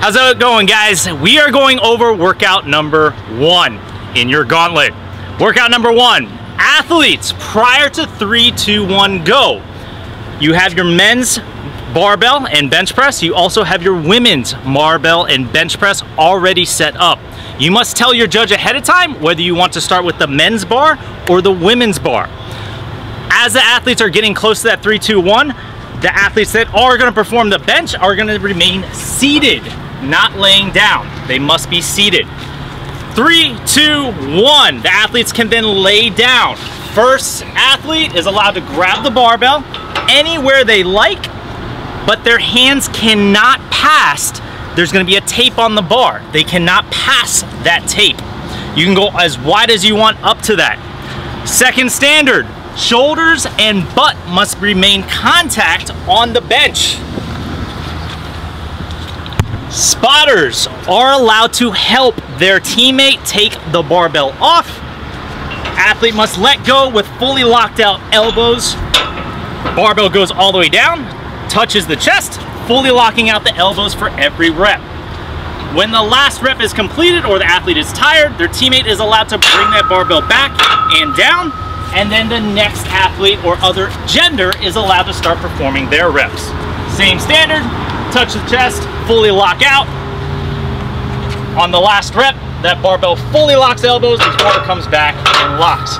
How's it going, guys? We are going over workout number 1 in your gauntlet. Workout number 1, athletes, prior to 3, 2, 1, go. You have your men's barbell and bench press. You also have your women's barbell and bench press already set up. You must tell your judge ahead of time whether you want to start with the men's bar or the women's bar. As the athletes are getting close to that 3, 2, 1, the athletes that are going to perform the bench are going to remain seated, not laying down. They must be seated. 3, 2, 1. The athletes can then lay down. First athlete is allowed to grab the barbell anywhere they like, but their hands cannot pass. There's going to be a tape on the bar. They cannot pass that tape. You can go as wide as you want up to that. Second standard, shoulders and butt must remain contact on the bench. Spotters are allowed to help their teammate take the barbell off. Athlete must let go with fully locked out elbows. Barbell goes all the way down, touches the chest, fully locking out the elbows for every rep. When the last rep is completed or the athlete is tired, their teammate is allowed to bring that barbell back and down, and then the next athlete or other gender is allowed to start performing their reps. Same standard, touch the chest, fully lock out. On the last rep, that barbell fully locks elbows before it comes back and locks.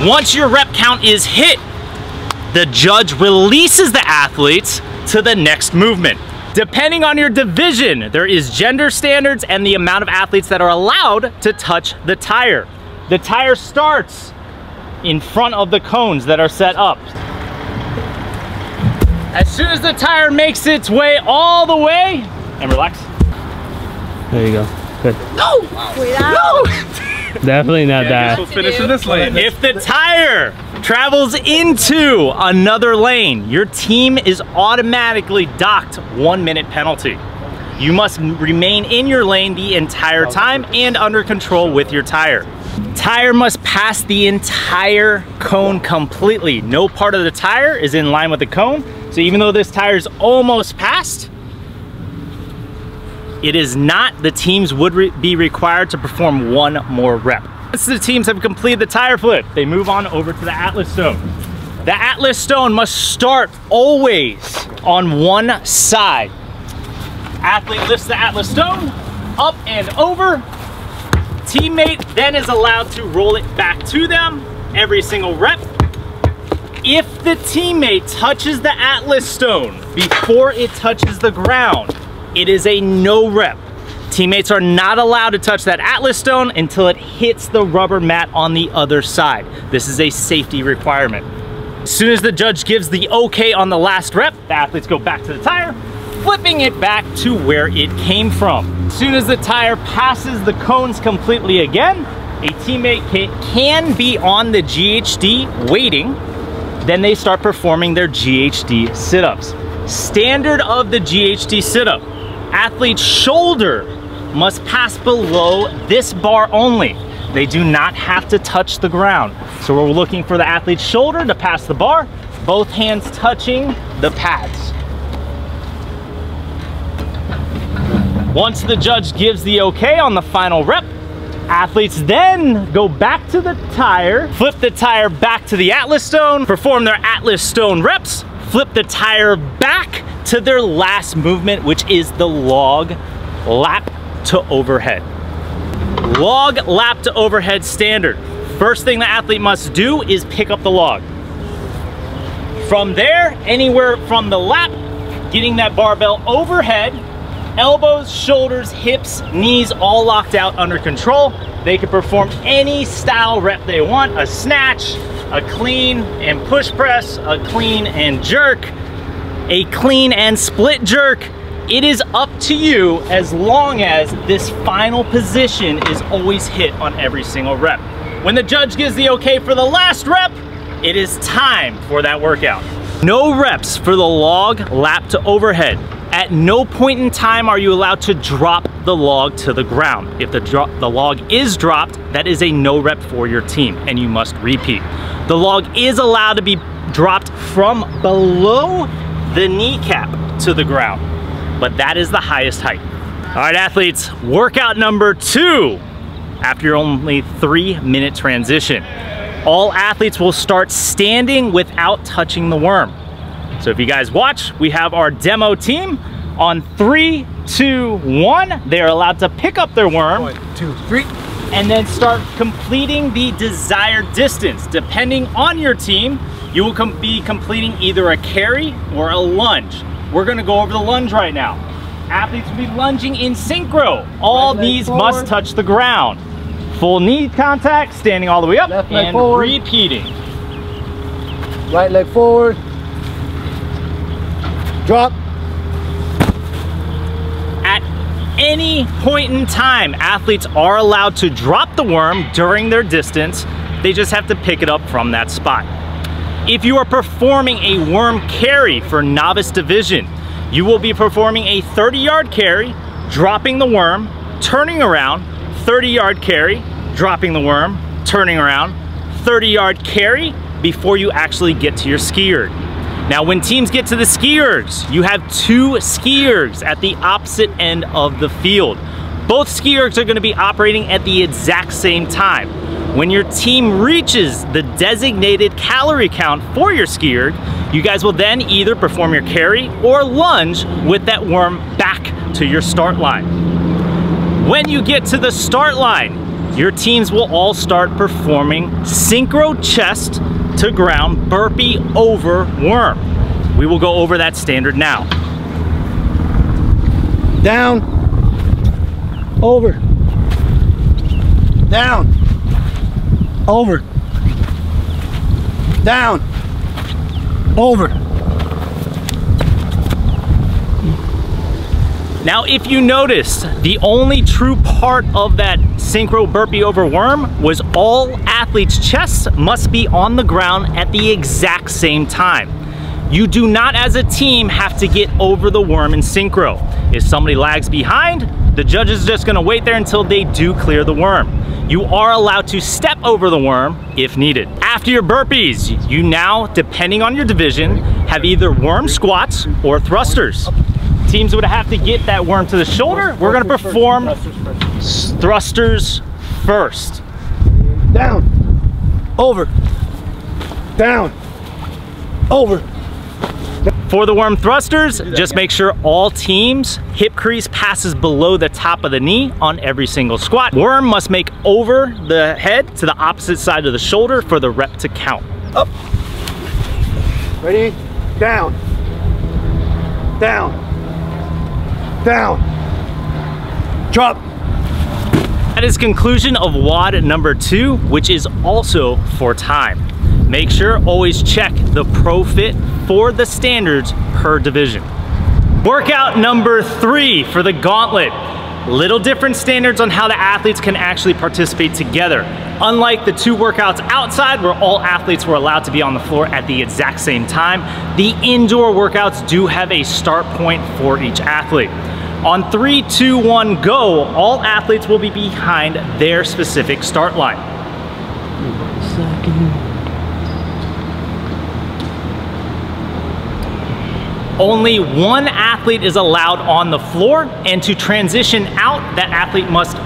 Once your rep count is hit, the judge releases the athletes to the next movement. Depending on your division, there is gender standards and the amount of athletes that are allowed to touch the tire. The tire starts in front of the cones that are set up. As soon as the tire makes its way all the way, and relax. There you go. Good. No! No! Definitely not that. We'll finish in this lane. If the tire travels into another lane, your team is automatically docked 1 minute penalty. You must remain in your lane the entire time and under control with your tire. Tire must pass the entire cone completely. No part of the tire is in line with the cone. So even though this tire is almost passed, it is not. The teams would be required to perform 1 more rep. Once the teams have completed the tire flip, they move on over to the Atlas stone. The Atlas stone must start always on one side. Athlete lifts the Atlas stone up and over. Teammate then is allowed to roll it back to them every single rep. If the teammate touches the Atlas stone before it touches the ground, it is a no rep. Teammates are not allowed to touch that Atlas stone until it hits the rubber mat on the other side. This is a safety requirement. As soon as the judge gives the okay on the last rep, the athletes go back to the tire, flipping it back to where it came from. As soon as the tire passes the cones completely again, a teammate can be on the GHD waiting. Then they start performing their GHD sit-ups. Standard of the GHD sit-up, athlete's shoulder must pass below this bar only. They do not have to touch the ground. So we're looking for the athlete's shoulder to pass the bar, both hands touching the pads. Once the judge gives the okay on the final rep, athletes then go back to the tire, flip the tire back to the Atlas stone, perform their Atlas stone reps, flip the tire back to their last movement, which is the log lap to overhead. Log lap to overhead standard. First thing the athlete must do is pick up the log. From there, anywhere from the lap, getting that barbell overhead, elbows, shoulders, hips, knees all locked out under control. They can perform any style rep they want, a snatch, a clean and push press, a clean and jerk, a clean and split jerk. It is up to you as long as this final position is always hit on every single rep. When the judge gives the okay for the last rep, it is time for that workout. No reps for the log lap to overhead. At no point in time are you allowed to drop the log to the ground. If the log is dropped, that is a no rep for your team and you must repeat. The log is allowed to be dropped from below the kneecap to the ground, but that is the highest height. All right, athletes, workout number 2 after your only 3-minute transition. All athletes will start standing without touching the worm. So if you guys watch, we have our demo team. On 3, 2, 1, they are allowed to pick up their worm. 1, 2, 3. And then start completing the desired distance. Depending on your team, you will be completing either a carry or a lunge. We're gonna go over the lunge right now. Athletes will be lunging in synchro. All knees must touch the ground. Full knee contact, standing all the way up, and repeating. Right leg forward. Drop. At any point in time, athletes are allowed to drop the worm during their distance. They just have to pick it up from that spot. If you are performing a worm carry for novice division, you will be performing a 30-yard carry, dropping the worm, turning around, 30-yard carry, dropping the worm, turning around, 30-yard carry before you actually get to your ski erg. Now, when teams get to the ski ergs, you have 2 ski ergs at the opposite end of the field. Both ski ergs are going to be operating at the exact same time. When your team reaches the designated calorie count for your ski erg, you guys will then either perform your carry or lunge with that worm back to your start line. When you get to the start line, your teams will all start performing synchro chest to ground burpee over worm. We will go over that standard now. Down. Over. Down. Over. Down. Over. Now, if you noticed, the only true part of that synchro burpee over worm was all athletes' chests must be on the ground at the exact same time. You do not, as a team, have to get over the worm in synchro. If somebody lags behind, the judge is just gonna wait there until they do clear the worm. You are allowed to step over the worm if needed. After your burpees, you now, depending on your division, have either worm squats or thrusters. Teams would have to get that worm to the shoulder. We're gonna perform thrusters first. Down. Over. Down. Over. For the worm thrusters, just make sure all teams hip crease passes below the top of the knee on every single squat. Worm must make over the head to the opposite side of the shoulder for the rep to count. Up. Ready? Down. Down. Down. Drop. That is conclusion of WOD number 2, which is also for time. Make sure always check the pro fit for the standards per division. Workout number 3 for the Gauntlet. Little different standards on how the athletes can actually participate together. Unlike the 2 workouts outside where all athletes were allowed to be on the floor at the exact same time, the indoor workouts do have a start point for each athlete. On 3, 2, 1, go, all athletes will be behind their specific start line. Only one athlete is allowed on the floor, and to transition out, that athlete must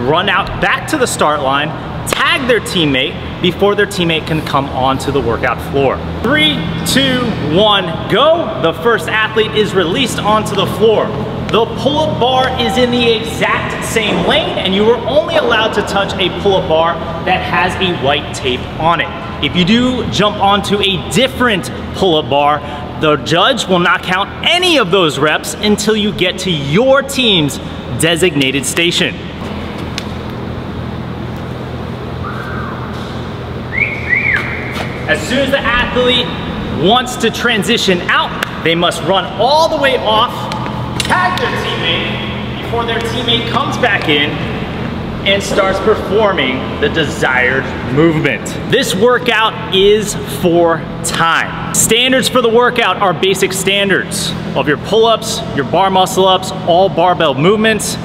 run out back to the start line, tag their teammate before their teammate can come onto the workout floor. 3, 2, 1, go. The first athlete is released onto the floor. The pull-up bar is in the exact same lane, and you are only allowed to touch a pull-up bar that has a white tape on it. If you do jump onto a different pull-up bar, the judge will not count any of those reps until you get to your team's designated station. As soon as the athlete wants to transition out, they must run all the way off, tag their teammate before their teammate comes back in and starts performing the desired movement. This workout is for time. Standards for the workout are basic standards of your pull-ups, your bar muscle-ups, all barbell movements.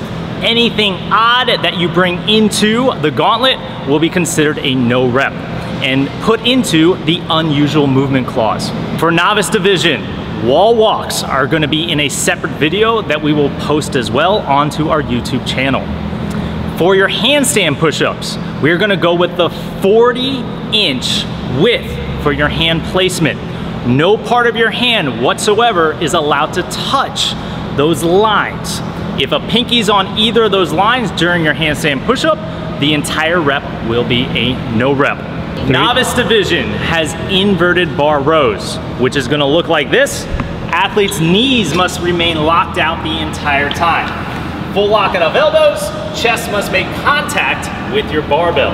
Anything odd that you bring into the Gauntlet will be considered a no rep and put into the unusual movement clause. For novice division, Wall walks are gonna be in a separate video that we will post as well onto our YouTube channel. For your handstand push-ups, we're gonna go with the 40-inch width for your hand placement. No part of your hand whatsoever is allowed to touch those lines. If a pinky's on either of those lines during your handstand push-up, the entire rep will be a no rep. Novice division has inverted bar rows, which is gonna look like this. Athletes' knees must remain locked out the entire time. Full lockout of elbows, chest must make contact with your barbell.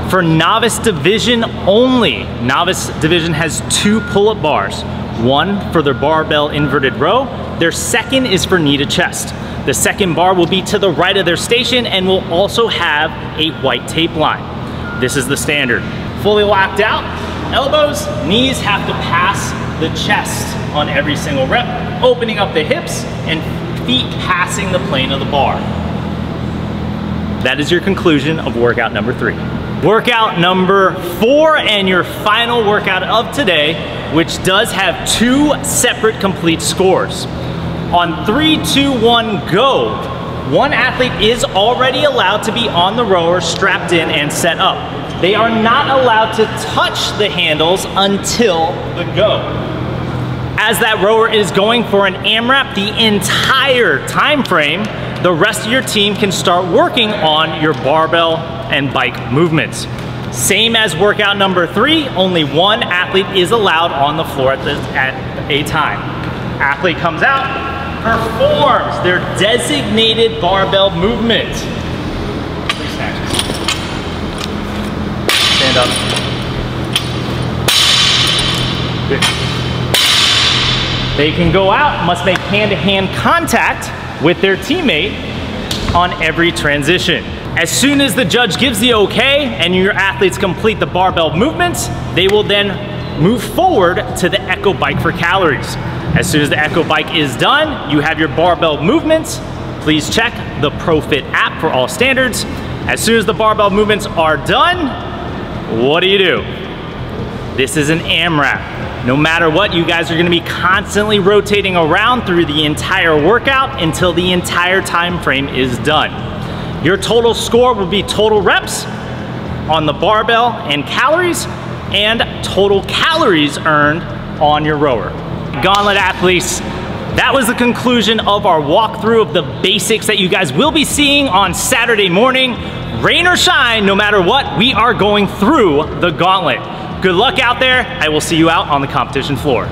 For novice division only, novice division has 2 pull-up bars. One for their barbell inverted row, their second is for knee to chest. The second bar will be to the right of their station and will also have a white tape line. This is the standard. Fully locked out, elbows, knees have to pass the chest on every single rep, opening up the hips and feet passing the plane of the bar. That is your conclusion of workout number 3. Workout number 4 and your final workout of today, which does have 2 separate complete scores. On 3, 2, 1, go. One athlete is already allowed to be on the rower, strapped in and set up. They are not allowed to touch the handles until the go. As that rower is going for an AMRAP the entire time frame, the rest of your team can start working on your barbell and bike movements. Same as workout number 3, only one athlete is allowed on the floor at a time. Athlete comes out, performs their designated barbell movement. 3 snatches. Stand up. Good. They can go out, must make hand-to-hand contact with their teammate on every transition. As soon as the judge gives the okay and your athletes complete the barbell movements, they will then move forward to the Echo Bike for calories. As soon as the Echo Bike is done, you have your barbell movements. Please check the ProFit app for all standards. As soon as the barbell movements are done, what do? This is an AMRAP. No matter what, you guys are gonna be constantly rotating around through the entire workout until the entire time frame is done. Your total score will be total reps on the barbell and calories, and total calories earned on your rower. Gauntlet athletes, that was the conclusion of our walkthrough of the basics that you guys will be seeing on Saturday morning. Rain or shine, no matter what, we are going through the gauntlet. Good luck out there. I will see you out on the competition floor.